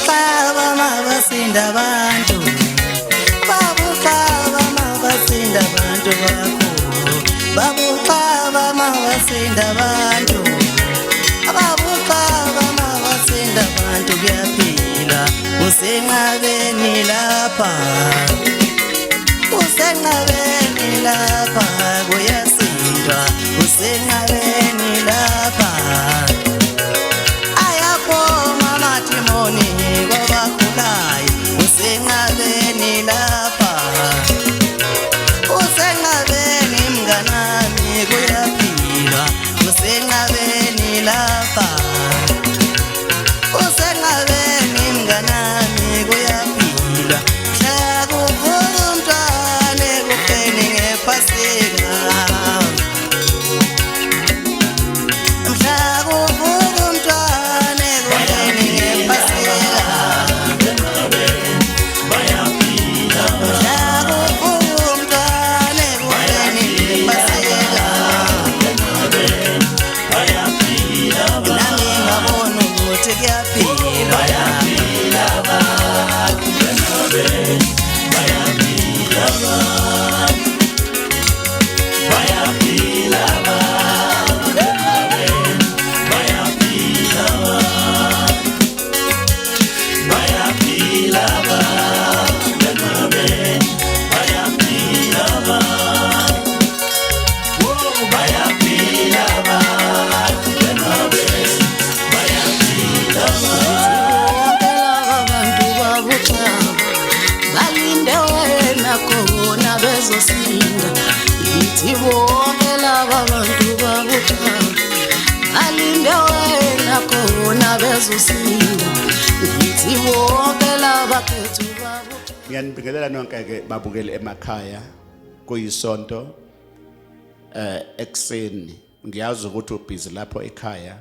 babuhlaba mabasinda abantu, babuhlaba mabasinda abantu bakho, babuhlaba mabasinda abantu, babuhlaba mabasinda abantu kuyaphila. Usenqabeni lapha, usenqabeni lapha kuyasindwa, usenqabeni lapha. Ayabonga mathimoni kwabakhulayo, usenqabeni lapha, usenqabeni mnganami kuyaphilwa, usenqabeni lapha, usenqabeni mnganami kuyaphilwa. Hlakuvuka umntwana ekufeni ngephasika, mhlakuvuka umntwana ekufeni ngephasika, mhlakuvuka umntwana ekufeni ngephasika. Nami ngabona ukuthi kuyaphilwa. Abantu babuhlaba balinde wena khona bezosinda. Yithi bonke laba bantu babuhlaba balinde wena khona bezosinda. Yithi bonke laba khethu babuhlaba. Ngiyanibingelela nonke-ke babukeli emakhaya kuyisonto ekseni. Ngiyazi ukuthi ubhizi lapho ekhaya,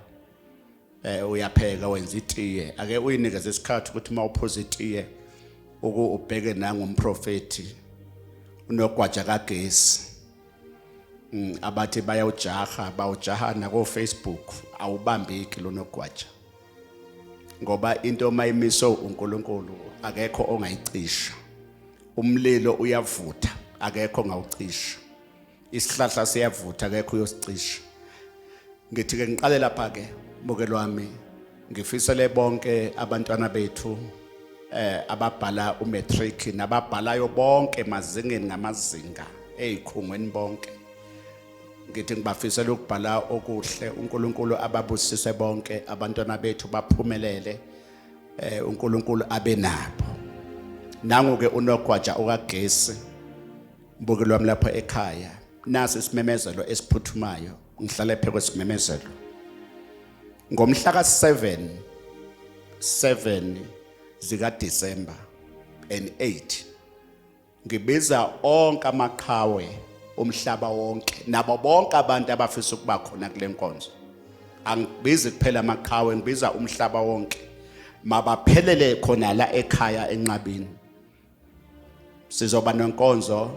uyapheka wenza itiye. Ake uyinikeze isikhathi ukuthi uma uphuza itiye ubheke nangumprofeti unogwaja kagesi. Abathi bawujaha nako Facebook, awubambeki lo nogwaja. Ngoba into mayimiso uNkulunkulu akekho ongayicisha. Umlilo uyavutha, akekho ongawucisha. Isihlahla siyavutha, akekho uyosicisha. Ngithi-ke ngiqale lapha-ke bukelo wami, ngifisele bonke abantwana bethu ababhala umatric nababhalayo bonke mazingeni ngamazinga ezikhungweni bonke. Ngithi ngibafisela ukubhala okuhle, uNkulunkulu ababusise bonke abantwana bethu baphumelele, uNkulunkulu abe nabo. Nangu-ke unogwaja okagesi bukelo wami lapha ekhaya. Nasi isimemezelo esiphuthumayo, ngihlale phe kwesimemezelo. Ngomhla ka-7 zika December and 8 ngibiza onke amaqhawe umhlaba wonke nabo bonke abantu abafisa ukuba khona kule nkonzo. Angibizi kuphela amaqhawe, ngibiza umhlaba wonke. Mabaphelele khona la ekhaya enqabini. Sizoba nenkonzo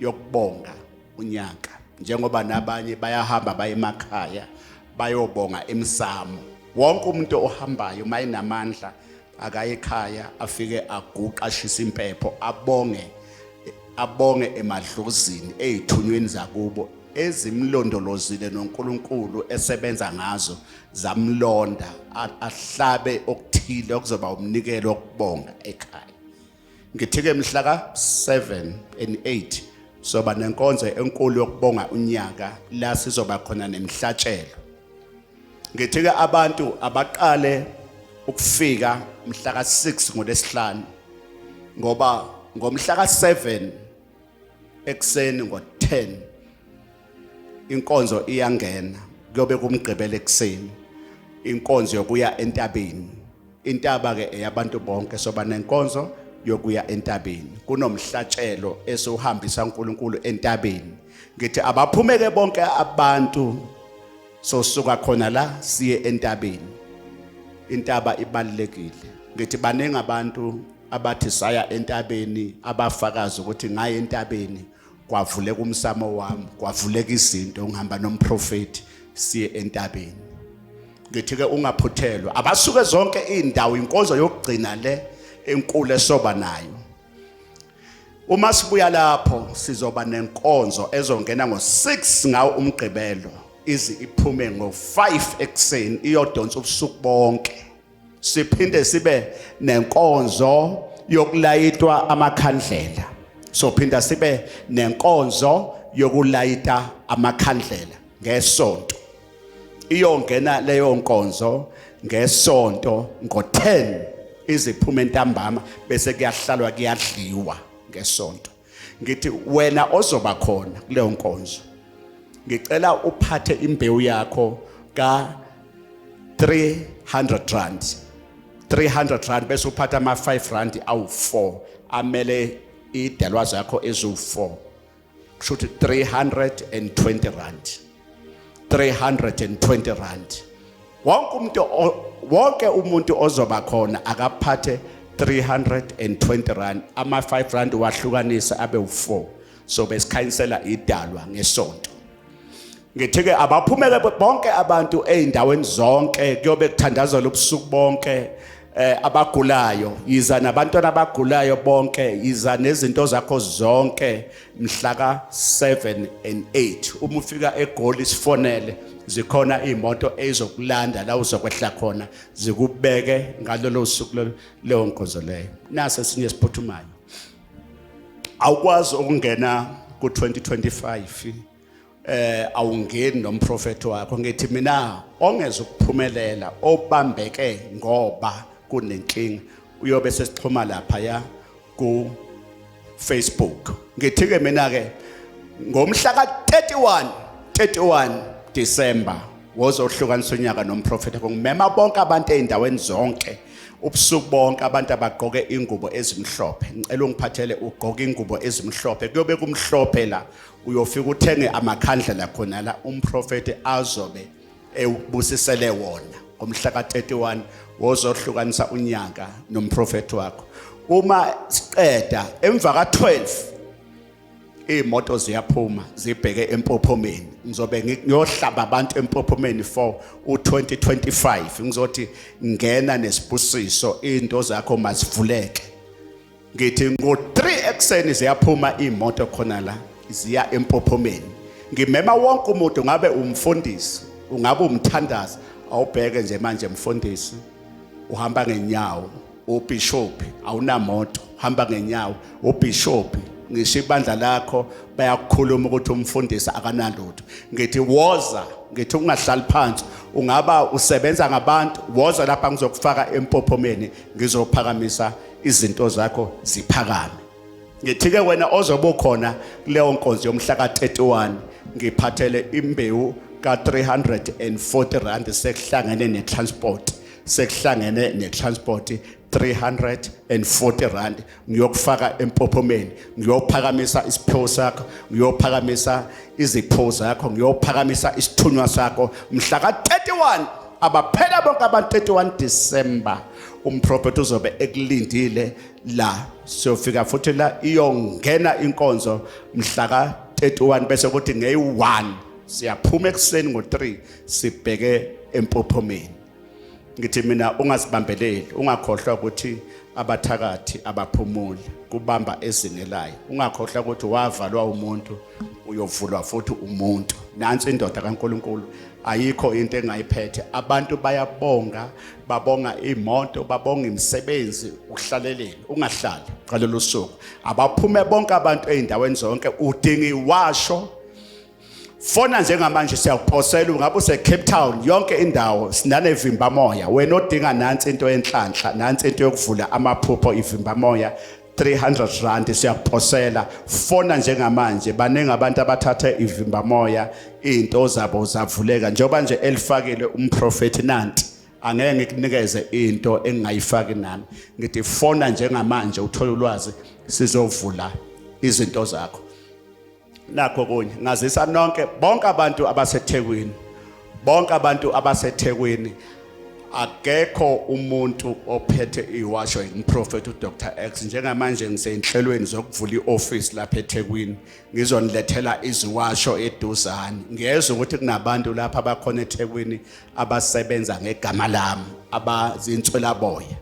yokubonga unyaka, njengoba nabanye bayahamba baye emakhaya bayobonga emsamo. Wonke umuntu ohambayo mayinamandla akaye ekhaya afike aguqa ashisa impepho abonge emadlozini ezithunyweni zakubo ezimlondolozile noNkulunkulu esebenza ngazo zamlonda, ahlabe okuthile okuzoba umnikelo wokubonga ekhaya. Ngithi-ke mhla ka-7 and 8 soba nenkonzo enkulu yokubonga unyaka la sizoba khona nemhlatshelo. Ngithi-ke abantu abaqale ukufika mhla ka-6 ngoLwesihlanu, ngoba ngomhla ka-7 ekseni ngo-10 inkonzo iyangena. Kuyobe kumgqibelo ekseni inkonzo yokuya entabeni. Intaba-ke eyabantu bonke, soba nenkonzo yokuya entabeni. Kunomhlatshelo esiwuhambisa uNkulunkulu entabeni. Ngithi abaphumeke bonke abantu sosuka khona la siye entabeni. Intaba ibalekile. Ngithi baningi abantu abathi saya entabeni abafakaza ukuthi ngaye entabeni kwavuleka umsamo wami, kwavuleka izinto ngihamba nomprofeti siye entabeni. ngithi ke ungaphuthelwa abasuke zonke indawo inkonzo yokugcina le enkulu esoba nayo. Uma sibuya lapho sizoba nenkonzo ezongena ngo6 ngawo umgqibelo izi iphume ngo5 ekseni iyodonsa ubusuku bonke. Siphinde sibe nenkonzo yokulayitwa amakhandlela. Sophinda sibe nenkonzo yokulayita amakhandlela ngesonto. Iyongena leyo nkonzo ngesonto ngo10 iziphume ntambama bese kuyahlalwa kuyadliwa ngesonto. Ngithi wena ozoba khona kuleyo nkonzo ngicela uphathe imbewu yakho ka 300 rand. 300 rand bese uphatha ama 5 rand awu4 amele idalwazi yakho ezu4. Kushuthi 320 rand. 320 rand. Wonke umuntu ozoba khona akaphathe 320 rand. Ama 5 rand wahlukanisa abe u4. So besikhanyisela idalwa ngesonto. Ngithike abaphumele bonke abantu eindaweni zonke kuyobe kuthandazwa ubusuku bonke abagulayo yiza nabantwana abagulayo bonke yiza nezinto zakho zonke mhla ka 7 and 8 uma ufika eGoli sifonele zikhona imoto ezokulanda la uzokwehla khona zikubeke ngalolo suku leyo nkonzo leyo. Nase sinye siphuthumayo awukwazi ukungena ku 2025 awungeni nomprofeti wakho. Ngithi mina ongeza ukuphumelela obambeke ngoba kunenkinga uyobe sesixhuma lapha ya ku Facebook. Ngithi ke mina ke ngomhla ka 31 December wozohlukanisa unyaka nomprofeti wakho. Ngimema bonke abantu eindaweni zonke ubusuku bonke abantu abagqoke ingubo ezimhlophe. Ngicela ungiphathele ugqoke ingubo ezimhlophe kuyobe kumhlophe la uyofika uthenge amakhandlela khona la umprofeti azobe ebusisele wona ngomhla ka 31 wozohlukanisa unyaka nomprofeti wakho. Uma siqeda emva ka 12 imoto ziyaphuma zibheke empophomeni. Ngizobe ngiyohlaba abantu empophomeni for u2025. Ngizothi ngena nesibusiso into zakho masivuleke. Ngithi ngo3 ekseni ziyaphuma imoto khona la ziya empophomeni. Ngimema wonke umuntu ngabe umfundisi ungabe umthandazi awubheke nje manje mfundisi uhamba ngenyawo ubishop awunamoto hamba ngenyawo ubishop ngisho ibandla lakho bayakukhuluma ukuthi umfundisi akanalutho. Ngithi woza ngithi ungahlali phansi ungaba usebenza ngabantu woza lapha ngizokufaka empophomeni ngizophakamisa izinto zakho ziphakame. Ngithi ke wena ozobe ukhona kuleyo nkonzo yomhla ka 31 ngiphathele imbewu ka 340 rand sekuhlangene netransport. Sekuhlangene netransport 340 rand ngiyokufaka empophomeni ngiyophakamisa isipho sakho ngiyophakamisa izipho zakho ngiyophakamisa isithunywa sakho mhla ka 31 abaphela bonke abantu 31 December umprofeti uzobe ekulindile la siyofika futhi la iyongena inkonzo mhla ka 31 bese kuthi ngeyi1 siyaphuma ekseni ngo3 sibheke empophomeni. Ngithi mina ungasibambeleli ungakhohlwa ukuthi abathakathi abaphumule kubamba ezinelayo. Ungakhohlwa ukuthi wavalwa umuntu uyovulwa futhi umuntu. Nansi indoda kaNkuluNkulu ayikho into engayiphethe. Abantu bayabonga babonga imoto babonga imisebenzi ukuhlaleleni ungahlali ngalolu suku. Abaphume bonke abantu eindaweni zonke udinga iwasho. Fona njengamanje siyakuphosela ungabe use Cape Town yonke indawo sinanevimba moya. Wena odinga nansi into enhlanhla nansi into yokuvula amaphupho ivimba moya 300 rand siyakuphosela. Fona njengamanje baningi abantu abathathe ivimba moya into zabo zavuleka njengoba nje elifakile umprofeti nanti angeke ngikunikeze into engingayifaki nami. Ngithi fona njengamanje uthola ulwazi sizovula izinto zakho. Nakho kunye ngazisa nonke bonke abantu abaseThekwini akekho umuntu ophethe iwasho ngumprofeti uDr X njengamanje ngisenhlelweni zokuvula ioffice lapha eThekwini ngizonilethela iziwasho eduzane ngiyezwa ukuthi kunabantu lapha abakhona eThekwini abasebenza ngegama lami abazinswela boya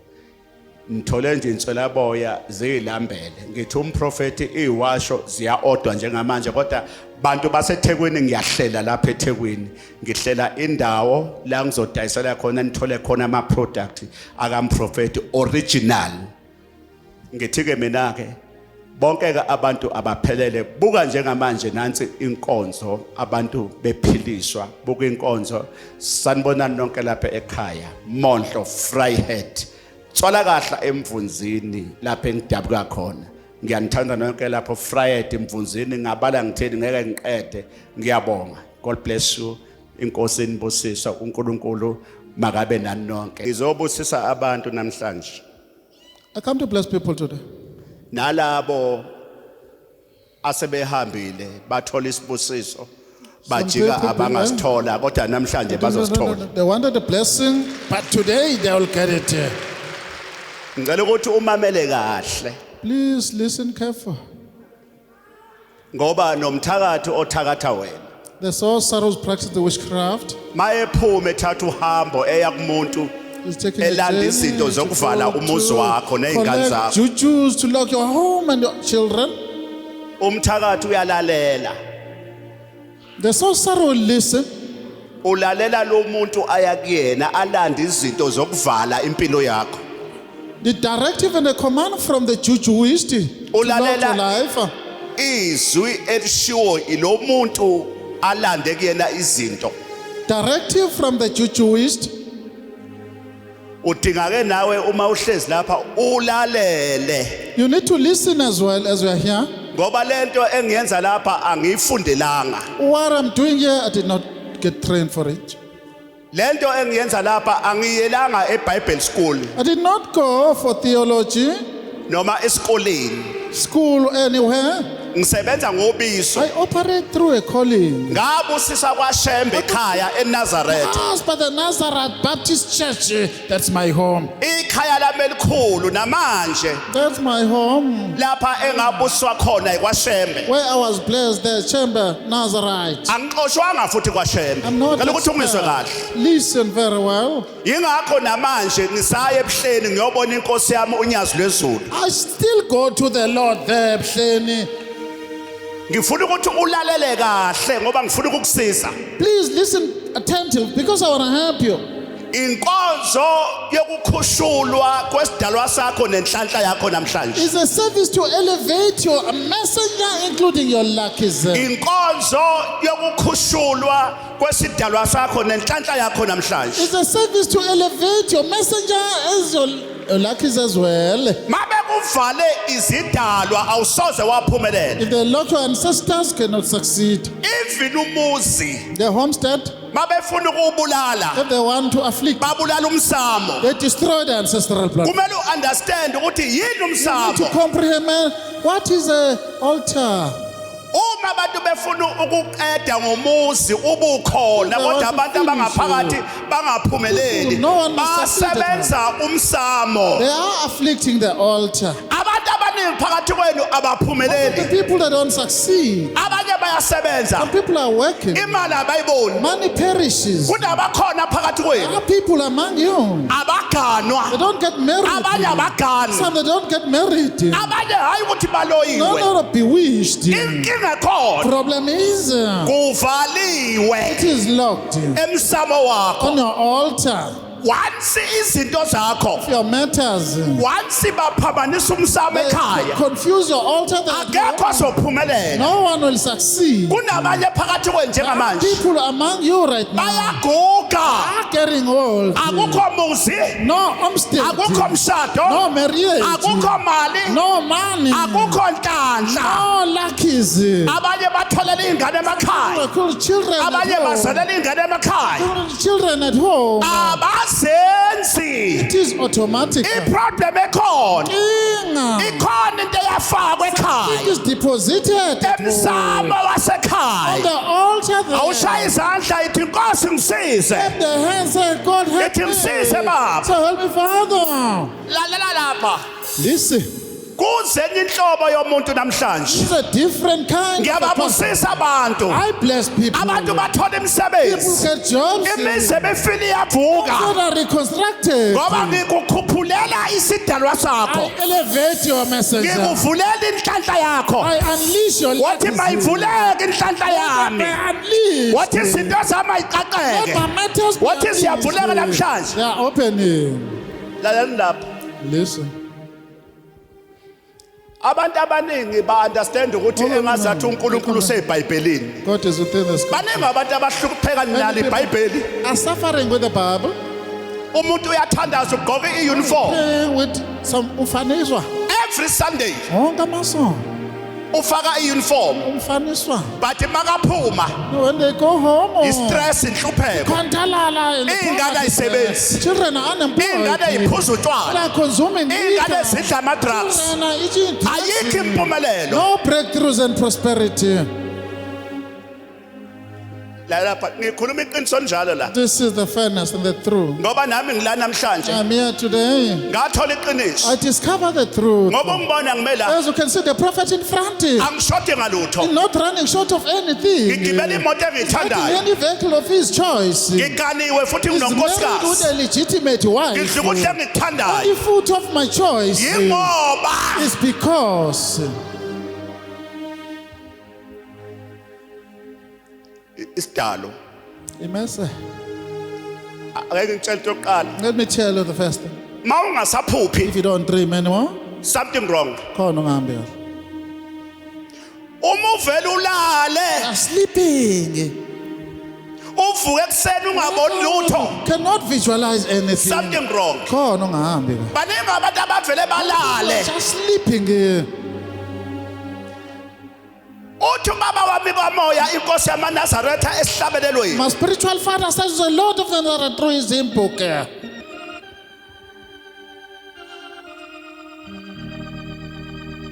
ngithole nje inswela boya zilambele ngithi umprofeti iwasho ziyaodwa njengamanje kodwa bantu baseThekwini ngiyahlela lapha eThekwini ngihlela indawo la ngizodayisela khona nithole khona ama product akamprofeti original ngithi ke mina ke bonke ke abantu abaphelele buka njengamanje nansi inkonzo abantu bephiliswa buka inkonzo sanibona nonke lapha ekhaya Mondlo Vryheid Tswala kahla emvunzini lapha engidabuka khona ngiyanithanda nonke lapho Vryheid emvunzini ngabala ngitheni ngeke ngiqede ngiyabonga God bless you inkosi inibusisa uNkulunkulu makabe nani nonke ngizobusisa abantu namhlanje I come to bless people today. nalabo asebehambile bathola isibusiso bajika people abangasithola kodwa namhlanje bazosithola They wanted a blessing, but today they will get it. ngicela ukuthi umamele kahle Please listen careful. ngoba nomthakathi othakatha wena The soul sorrows practice the witchcraft. mayephume ethatha uhambo eya kumuntu Is taking a elanda journey izinto to zokuvala go umuzi to wakho nezingane collect zakho jujus to lock your home and your children. umthakathi uyalalela The soul sorrow will listen. ulalela lo muntu aya kuyena alanda izinto zokuvala impilo yakho The directive and the command from the jujuist to lock your life. izwi elishiwo ilo muntu alande kuyena izinto Directive from the jujuist. udinga ke nawe uma uhlezi lapha ulalele You need to listen as well as we are here. ngoba lento engiyenza lapha angiyifundelanga What I'm doing here, I did not get trained for it. lento engiyenza lapha angiyelanga eBible school I did not go for theology, noma esikoleni school, anywhere. ngisebenza ngobiso I operate through a calling. ngabusisa kwaShembe ekhaya eNazareth Yes, but the Nazareth Baptist Church, that's my home. ikhaya lami elikhulu namanje That's my home. lapha engabuswa khona kwaShembe Where I was blessed, the chamber, Nazareth. angixoshwanga futhi kwaShembe I'm not ngicela ukuthi ungizwe expert. kahle Listen very well. yingakho namanje ngisaya ebuhleni ngiyobona inkosi yami unyazi lwezulu I still go to the Lord there, Pleni. ngifuna ukuthi ulalele kahle ngoba ngifuna ukukusiza Please listen attentive because I want to help you. inkonzo yokukhushulwa kwesidalwa sakho nenhlanhla yakho namhlanje It's a service to elevate your messenger, including your luckies. inkonzo yokukhushulwa kwesidalwa sakho nenhlanhla yakho namhlanje It's a service to elevate your messenger as your luckies as well. mabe kuvale izidalwa awusoze waphumelela If they lock your ancestors, cannot succeed. even umuzi The homestead, mabefuna ukubulala if they want to afflict, babulala umsamo they destroy the ancestral blood. kumele uunderstand ukuthi yini To umsamo comprehend what is an altar. uma abantu befuna ukuqeda ngomuzi ubukhona kodwa abantu abangaphakathi bangaphumeleli No one will succeed at basebenza umsamo They are afflicting the altar. abantu abaningi phakathi kwenu The abaphumeleli people that don't succeed, abanye bayasebenza some people are working. imali abayiboni Money perishes. kunabakhona phakathi There kwenu are people among you. abaganwa They don't get married. abanye abaganwa Some they don't get married. abanye hayi ukuthi No, baloyiwe not bewitched. inkinga khona Problem is, kuvaliwe it is locked emsamo wakho on your altar. once izinto zakho Your matters. once baphambanisa umsamo ekhaya Confuse your altar. akekho azophumelela No one will succeed. kunabanye phakathi kwenu njengamanje People among you right now bayaguga are getting old. akukho muzi No homestead. akukho mshado No marriage. akukho mali No money. akukho nhlanhla No luckies. abanye batholela iy'ngane emakhaya Children at abanye home. bazalela iy'ngane emakhaya Children at home. abazenzi It is automatic. iproblem ekhona Inga. ikhona into ayafakwa It ekhaya is deposited at home. emsamo On wasekhaya the altar there. awushaya izandla ithi inkosi ngisize Clap the hands, say, God help Ithi me. ngisize baba. So help me, Father. lalela lapha Listen, kuzenye inhlobo yomuntu namhlanje this is a different kind of a person. ngiyababusisa abantu I bless people. abantu bathola People imisebenzi get jobs. imize befile iyavuka People are reconstructed. ngoba ngikukhuphulela isidalwa sakho I elevate your messenger. ngikuvulela inhlanhla yakho I unleash your wathi legacy. mayivuleke inhlanhla yami I unleash. wathi izinto zami ayiqaqeke Let my matters be wathi ziyavuleka unleashed. namhlanje They are opening. laleli lapha Listen. abantu abaningi ba-understand ukuthi engazathi unkulunkulu useyibhayibhelini God is within the sky. baningi abantu abahlukupheka nalo ibhayibheli Are suffering with the Bible. umuntu uyathandaza ugqoke i-uniform Playing with some ufaniswa. every sunday Wonke amason. ufaka i-uniform Umfaniswa. but makaphuma When they go home. i-stress inhlupheko Kwantalala in the iy'ngane poverty. ay'sebenzi Children are unemployed. iy'ngane ay'phuza They utshwala are consuming iy'ngane liquor. zidla ama-drugs Children are eating drugs. ayikho impumelelo No breakthroughs and prosperity. la lapha ngikhuluma iqiniso njalo la This is the fairness and the truth. ngoba nami ngila namhlanje I'm here today. ngathola iqiniso I discover the truth. ngoba ungibona ngime la As you can see, the prophet in front is angishodi ngalutho not running short of anything. ngigibela imoto Taking engiyithandayo any vehicle of his choice. He's ngikaniwe futhi married with nginonkosikazi a legitimate wife. ngidla ukudla The engikuthandayo foot of my choice yingoba is because isidalo Imese. ake ngitshela into yokuqala Let me tell you the first thing. ma ungasaphuphi If you don't dream anymore, something wrong khona ungahambi kahle. uma uvela ulale You are sleeping. uvuke ekuseni ungaboni lutho Cannot visualize anything. something wrong Khona ungahambi kahle. baningi abantu abavele balale Just sleeping. uthi ubaba wami kamoya inkosi yamanazaretha esihlabelelweni My spiritual father says the Lord of the Nazareth through his hymn book.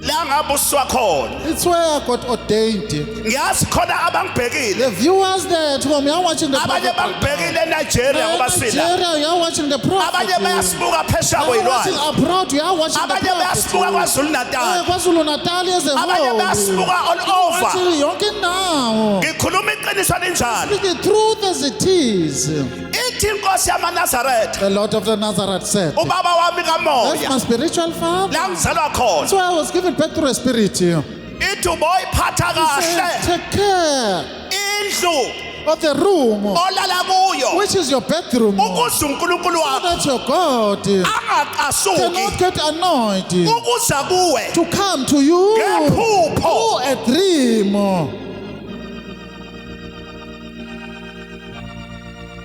la ngabuswa khona It's where I got ordained. ngiyazi khona abangibhekile The viewers there at home, you are watching the abanye prophet. bangibhekile eNigeria ngoba sila Nigeria, you are watching the prophet. abanye bayasibuka phesheya You are watching kweyilwazi abroad, you are watching the abanye bayasibuka prophet. kwaZulu Natal KwaZulu Natal as a abanye whole. bayasibuka all over Watching yonke indawo. ngikhuluma iqiniso linjalo Speak the truth as it is. ithi inkosi yamanazaretha The Lord of the Nazareth said, ubaba wami that's kamoya my spiritual father. la ngizalwa khona That's why I was given back to a spirit here. ithi uboyiphatha He said, kahle take care indlu of the room, olala kuyo which is your bedroom. ukuze uNkulunkulu wakho That your God angaqasuki cannot get annoyed ukuza kuwe to come to you ngephupho through a dream.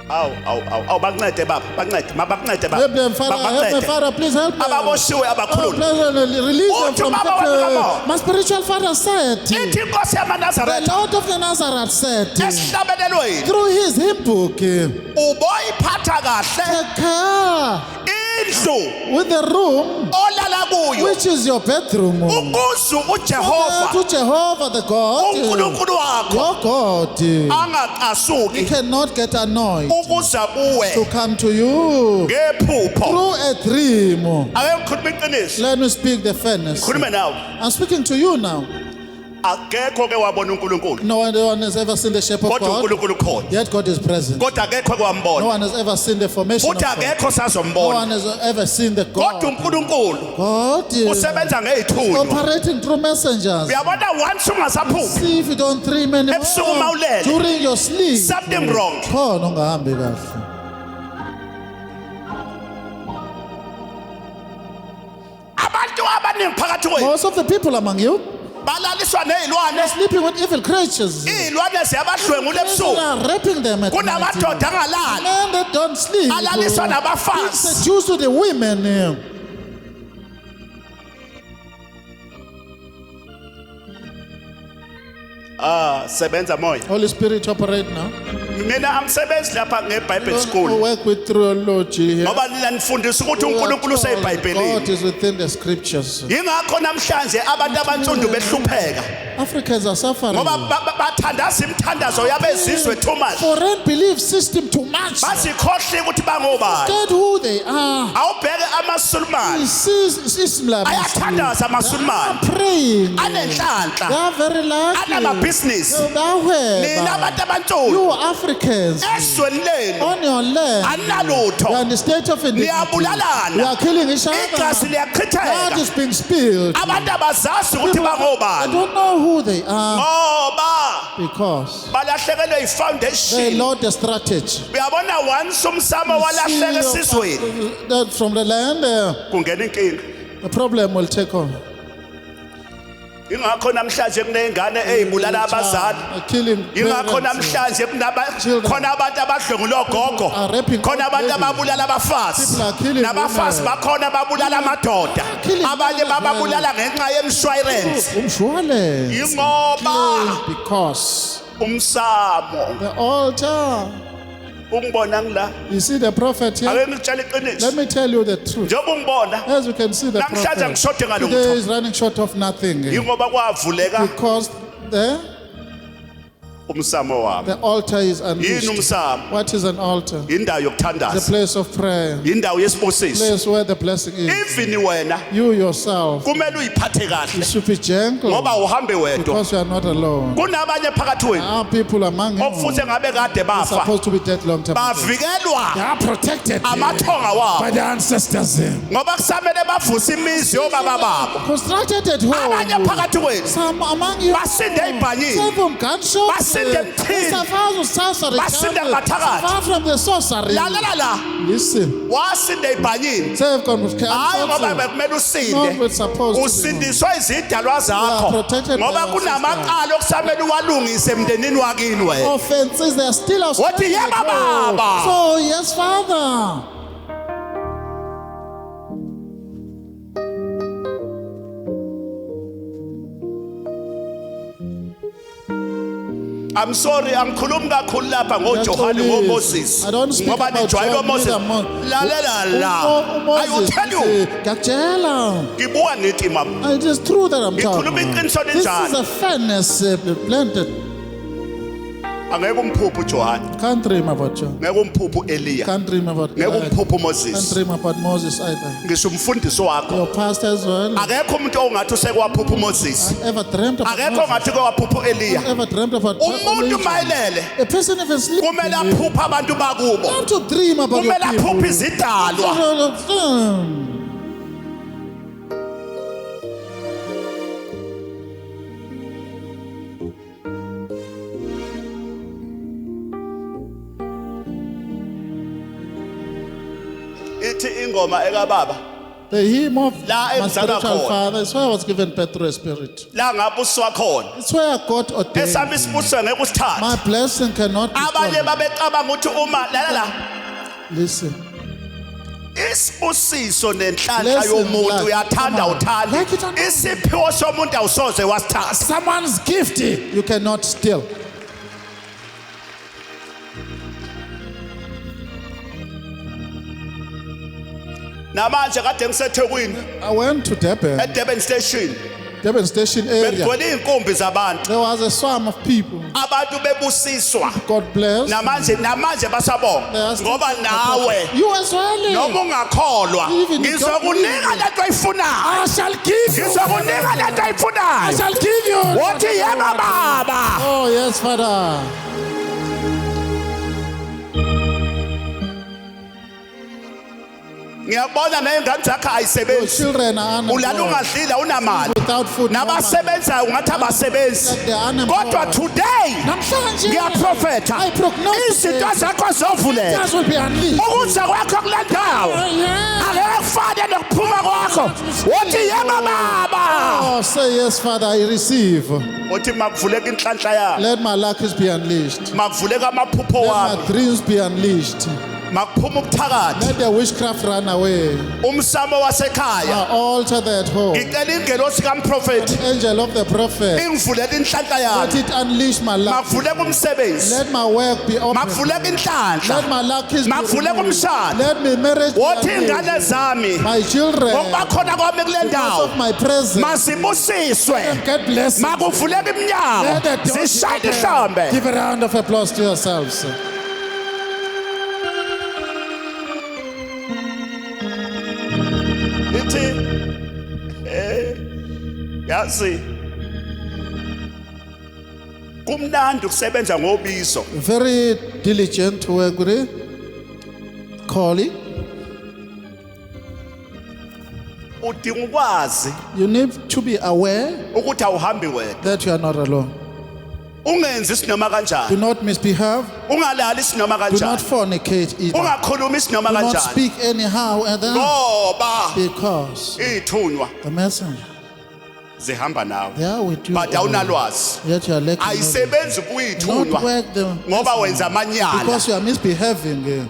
awu bancede baba bancede mabakuncede baba Help them, Father. Help me, babancede Father. Please help them. ababoshiwe Oh, abakhululi please release them Uthi from ubaba wami captivity. kamoya. My spiritual father said, ithi inkosi the yamanazaretha Lord of the Nazareth said, esihlabelelweni through his hymn book, uboyiphatha kahle take care indlu with the room, olala kuyo which is your bedroom. ukuze uJehova To Jehovah the God, uNkulunkulu wakho your God, he angaqasuki cannot get annoyed ukuza kuwe to come to you ngephupho through a dream. ake ngikhuluma iqiniso Let me speak the fairness. khulume nawe I'm speaking to you now. akekho ke wabona uNkulunkulu No one has ever seen the shape of kodwa God, uNkulunkulu khona yet God is present. kodwa akekho ke No wambona one has ever seen the formation of futhi God. akekho No sazombona one has ever seen the kodwa God. uNkulunkulu God is usebenza ngezithunywa operating through messengers. uyabona once ungasaphuphi See if you don't dream anymore Ebusuku mawulele. during your sleep. something wrong Khona ungahambi kahle. abantu abaningi phakathi kwethu Most of the people among you balaliswa nezilwane sleeping with evil creatures. izilwane ziyabadlwengula They ebusuku are raping them at night. kunamadoda angalali Men that don't sleep. alaliswa Being nabafazi seduced to the women. sebenza moya Holy Spirit operate now. mina angisebenzi lapha ngeBible Who school work with theology here. ngoba nina nifundisa ukuthi We are uNkulunkulu told useyiBhayibhelini God is within the scriptures. ingakho namhlanje abantu abansundu behlupheka Africans are suffering. ngoba bathandaza imithandazo yabezizwe too much Foreign belief system too much. basikhohle ukuthi bangobani Forget who they are. awubheke amaSulumane Islam. ayathandaza amaSulumane Praying. anenhlanhla They are very lucky. anamabhizinisi nina Nowhere. abantu abansundu You Africans esweni lenu on your land. analo You are in the state of iniquity. niyabulalana We are killing each igazi other. Blood liyachitheka is being spilled. abantu abazazi ukuthi I bangobani don't know who they are ngoba because balahlekelwe they ifoundation lost the strategy. uyabona once umsamo walahleka esizweni That from the land, kungena inkinga the problem will take on. ingakho namhlanje kunezingane ezibulala abazali Killing ingakho parents. namhlanje khona abantu abadlwengula ogogo Are raping khona abantu babies. ababulala abafazi People are killing nabafazi women. bakhona babulala amadoda killing abanye women as well. bababulala ngenxa yemshwarensi Umshwalense. ingoba Because umsamo the altar. ungibona ngila You see the prophet here? ake ngitshela iqiniso Let me tell you the truth. njengoba ungibona As you can see, the namhlanje prophet angishode ngalutho today is running short of nothing ingoba kwavuleka because the umsamo wami the altar is yini unleashed. umsamo What is an altar? indawo The yokuthandaza place of prayer, indawo yesibusiso place where the blessing is. even wena You yourself, kumele uyiphathe you kahle should be gentle ngoba uhambe wedwa because you are not alone. kunabanye phakathi wenu There are people among you okufuze ngabe kade bafa supposed to be dead long time ago. bavikelwa They are protected amathonga wabo by the ancestors. ngoba kusamele bavuse imizi yobaba babo Constructed at abanye home. phakathi wenu Some among you basinde ey'bhanyini suffer from gunshots. Basinde emthini. Suffer from sorcery. Basinde ngaphakathi. Suffer from the sorcery. lalela la Listen. wasinde ey'bhanyini Save hayi ngoba God. bekumele Not usinde what's supposed to be. usindiswa izidalwa zakho You are protected by ngoba your kunamaqala okusamele uwalungise emndenini wakini wena Offenses, they are still Wathi, outstanding. "Yebo, at home." Baba. So, yes, Father. I'm sorry angikhulumi kakhulu lapha ngoJohane ngoMoses I don't speak ngoba about nijwayele John, uMoses neither Mo- lalela la I will Moses, tell you ngiyakutshela. ngibuka nithi mama It is true that I'm Ngikhuluma talking. iqiniso This is linjalo. a fairness planted. angeke umphuphu uJohane Can't dream about John. ngeke umphuphu Eliya Can't dream about ngeke Elijah. umphuphu Can't Moses dream about Moses either. ngisho umfundisi wakho Your pastor as well. akekho umuntu ongathi usekwaphupha uMoses Ever dreamt about akekho Moses? ongathi kwaphupha Eliya Ever dreamt about umuntu Elijah? mayelele A person even sleep. kumele aphuphe abantu bakubo How to dream about your kumele people. aphuphe izidalwa ithi ingoma ekababa The hymn of La my emzala spiritual khona. father is where I was given Petro's spirit. la ngabuswa khona It's where God ordained esami me. isibusiso ngeke usithathe My blessing cannot be abanye stolen. babecabanga ukuthi uma lalela Listen. isibusiso nenhlanhla Blessing yomuntu like- uyathanda come on. uthanda Like it or not. isiphiwo somuntu awusoze wasithatha Someone's gift you cannot steal. namanje kade ngiseThekwini I went to Durban eDurban Station area. bekugcwele iy'nkumbi zabantu There was a swarm of people. abantu bebusiswa God bless. namanje basabonga They are still ngoba nawe You as well. noma ungakholwa Even if you don't ngizokunika believe. lento oyifunayo I shall give you. ngizokunika lento I oyifunayo shall give you. wothi yebo baba Oh yes, Father. ngiyabona ney'ngane zakho Your ayisebenzi children are ulala unemployed. ungadlila unamali Without food, no money. nabasebenzayo ungathi abasebenzi Like they are unemployed. kodwa today Namhlanje ngiyaprofetha I prognosticate izinto zakho zovuleka angels will be unleashed. ukuza kwakho kule ndawo Yeah. angeke kufane nokuphuma kwakho wothi yebo baba Oh, say yes, Father, I receive. uthi makuvuleka inhlanhla yami Let my luck be unleashed. makuvuleka amaphupho Let wami my dreams be unleashed. makuphuma ubuthakathi Let the witchcraft run away. umsamo wasekhaya Altar that home. ngicela ingelosi kamprofeti Angel of the prophet. ingivulele inhlanhla Let yami it unleash my luck. makuvuleka umsebenzi Let my work be open. makuvuleka Let inhlanhla my luck is makuvuleka umshado Let me marriage be wothi ingane arranged. zami My children. ngokuba khona kwami kule Because ndawo of my presence. masibusiswe God bless you. makuvuleka iminyango Let the doors be zishayine open. ihlombe Give a round of applause to yourselves. ithi yazi kumnandi ukusebenza ngobizo Very diligent to work with it. Calling. udinga ukwazi You need to be aware ukuthi awuhambi wedwa that you are not alone. ungenzi isinoma Do kanjani not misbehave. ungalali isinoma Do not kanjani fornicate either. ungakhuluma isinoma Do not kanjani speak anyhow and then ngoba because ithunywa the messenger, zihamba nawe they are with you. but always. awunalwazi Yet you are lacking knowledge. ayisebenzi Do not kuyithunywa work them ngoba wenza amanyala because you are misbehaving.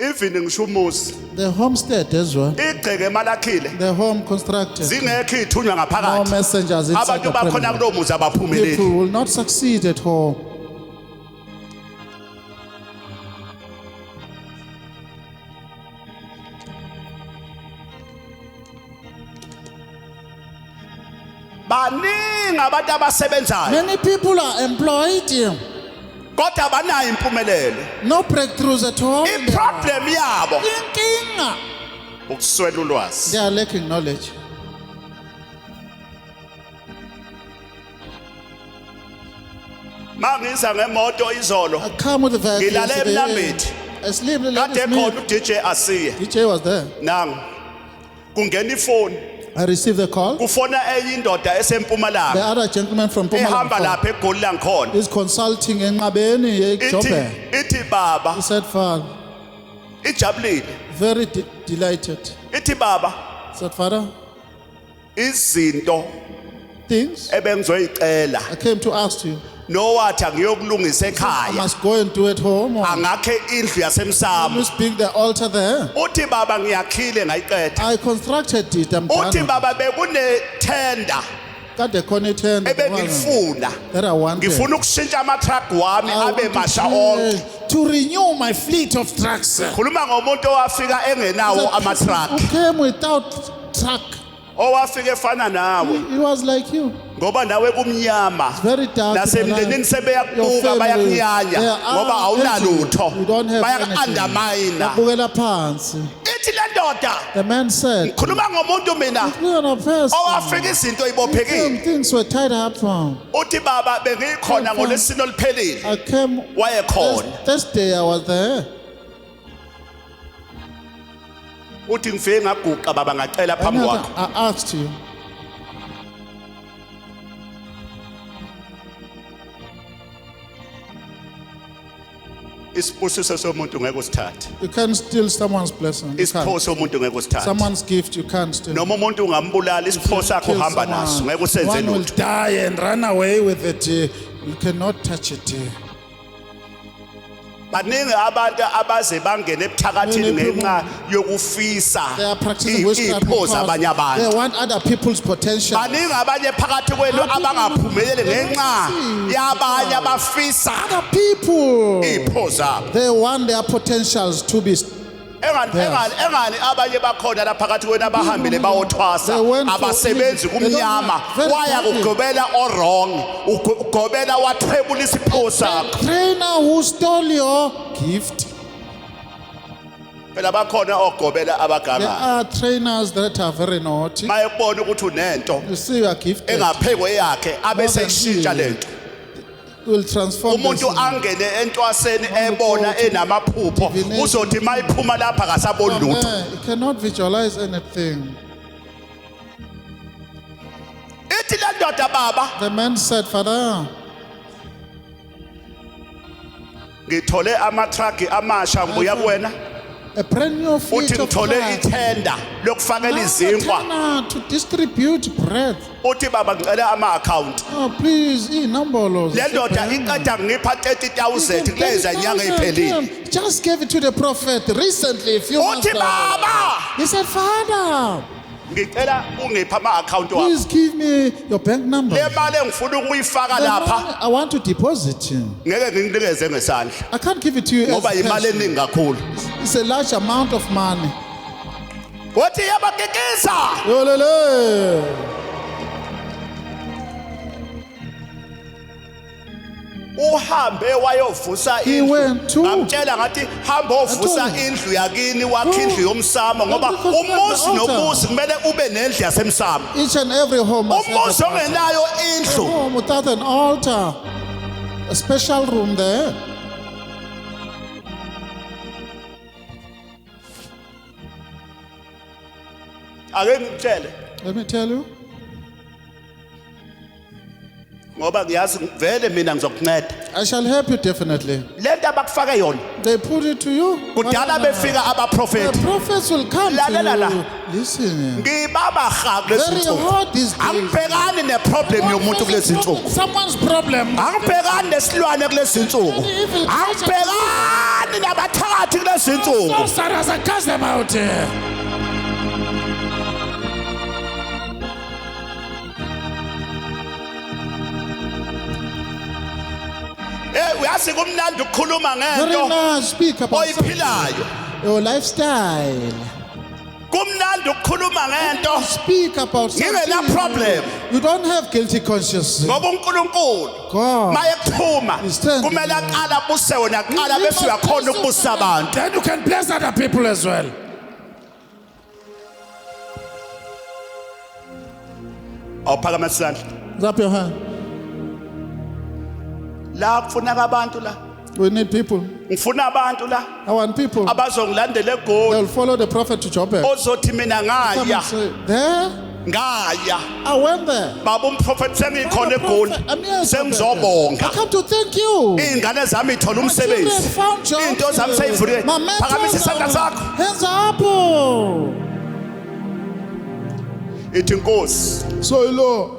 even ngisho umuzi The homestead as well. igceke emalakhile The home constructed. zingekho ithunywa No ngaphakathi messengers inside abantu the bakhona perimeter. kulowo muzi abaphumeleli People will not succeed at home. baningi abantu abasebenzayo Many people are employed. kodwa abanayo impumelelo No breakthroughs at home. iproblem yabo Inkinga. ukuswela ulwazi They are lacking knowledge. mangiza ngemoto izolo I come with the vehicle. Ngilale yesterday. eMnambithi. I sleep in the kade ladies' khona meet. uDJ asiye DJ was there. nangu kungena ifoni I received the call. kufona enye indoda The esempumalanga other gentleman from ehamba Pumalanga lapha egoli langikhona is consulting in Ngabeni, Joburg. ithi baba He said, Father, ijabulile very delighted. ithi baba He said, Father, izinto things ebengizoyicela I came to ask you. nowathi angiyokulungisa I ekhaya must go and do it home. Or angakhe indlu yasemsamo you speak the altar there. uthi baba ngiyakhile ngayiqeda I constructed it. I'm uthi done. baba bekune tender Got the content ebengilifuna that I wanted. ngifuna ukushintsha ama-truck wami I abe want masha onke to renew my fleet of trucks. khuluma ngomuntu owafika engenawo ama-truck Who came without truck. owafika efana nawe It was like you. ngoba nawe kumnyama Very dark. nasemndenini sebeyakubuka bayakunyanya ngoba awunalutho bayaku-undermina Babukela phansi. ithi le ndoda The man said, khuluma ngomuntu mina "We are a person. owafika izinto ibophekile Things were tied up. uthi baba bengikhona ngolesine oluphelile I came. wayekhona Thursday I was there. uthi ngifike ngaguqa baba ngacela phambi And kwakho I asked you. isibusiso somuntu ngeke usithathe You can't steal someone's blessing. You isipho can't. somuntu ngeke usithathe Someone's gift you can't steal. noma umuntu ungambulala isipho sakho Kill uhamba naso someone. ngeke usenze One will lutho die and run away with it. You cannot touch it. baningi abantu abaze bangene ebuthakathini Many people- ngenxa yokufisa They are practicing witchcraft iy'pho zabanye because abantu they want other people's potential. baningi abanye phakathi kwenu abangaphumeleli ngenxa yabanye abafisa Other people, iy'pho zabo they want their potentials to be. engani abanye bakhona la phakathi kwenu abahambile bayothwasa They went for- abasebenzi they don't kumnyama have- very waya happy. kugobela orong ugobela wathwebula isipho sakho Trainer who stole your gift. phela bakhona ogobela There abaganga are trainers that are very naughty. mayebona ukuthi unento You see, you are gifted. engaphekwe yakhe abese than ishintsha you. lento Will transform umuntu this angene entwaseni ebona enamaphupho Divination. uzothi mayiphuma lapha kasaboni from lutho there. You cannot visualize anything. ithi le ndoda baba The man said, Father, ngithole amatragi amasha ngibuya kuwena a brand new fleet uthi of ngithole trucks. ithenda lokufakela izinkwa Now, to distribute bread. uthi baba ngicela ama-account Oh, please, inombolo. le ndoda iqeda ngipha 30,000 kulezi nyanga iphelile Just gave it to the prophet recently, a few months uthi ago. baba He said, Father, ngicela ungipha ama-account wakho please give me your bank number. le mali engifuna ukuyifaka The lapha money I want to deposit you. ngeke ngikunikeze ngesandla I can't give it to you ngoba as imali cash. eningi kakhulu It's a large amount of money. uthi yabakikisa Yolele. uhambe wayovusa He indlu went to- ngamtshela ngathi hamba ovusa I told him. indlu yakini wakhe Oh. indlu yomsamo ngoba Because umuzi the altar. nomuzi kumele ube nendlu yasemsamo Each and every home must have umuzi an altar. ongenayo A indlu home without an altar, a special room there. ake ngikutshele Let me tell you, ngoba ngiyazi vele mina ngizokunceda I shall help you definitely. le nto abakufake yona They put it to you. kudala befika The abaprofeti prophets will come Lalela la. to you. Listen. ngibaba haq Very lezinsuku hard these days. angibhekani neproblem yomuntu kulezi nsuku Someone's problem. angibhekani nesilwane kulezi nsuku angibhekani nabathakathi kulezi nsuku Sorcerers, I cast them out here. uyazi kumnandi ukukhuluma Very ngento nice. Speak about oyiphilayo your lifestyle. kumnandi ukukhuluma ngento Speak about ngingena something. problem You don't have guilty conscience. ngoba uNkulunkulu God. maye kuthuma He's standing. kumele aqala abuse wona kuqala He bese must uyakhona bless ukubusa us. abantu Then you can bless other people as well. awuphakama isandla Up your hand. la kufuneka abantu la We need people. ngifuna abantu la I want people. abazongilandela egoli They'll follow the prophet to Joburg. ozothi mina Come ngaya and say, there? ngaya I went there. baba umprofeti sengikhona egoli I'm here, prophet. I sengizobonga come to thank you. iy'ngane zami iy'thola My children umsebenzi found jobs. iy'nto zami seyivulile My mentors phakamisa isandla are- sakho Hands up. ithi nkosi So, Lord,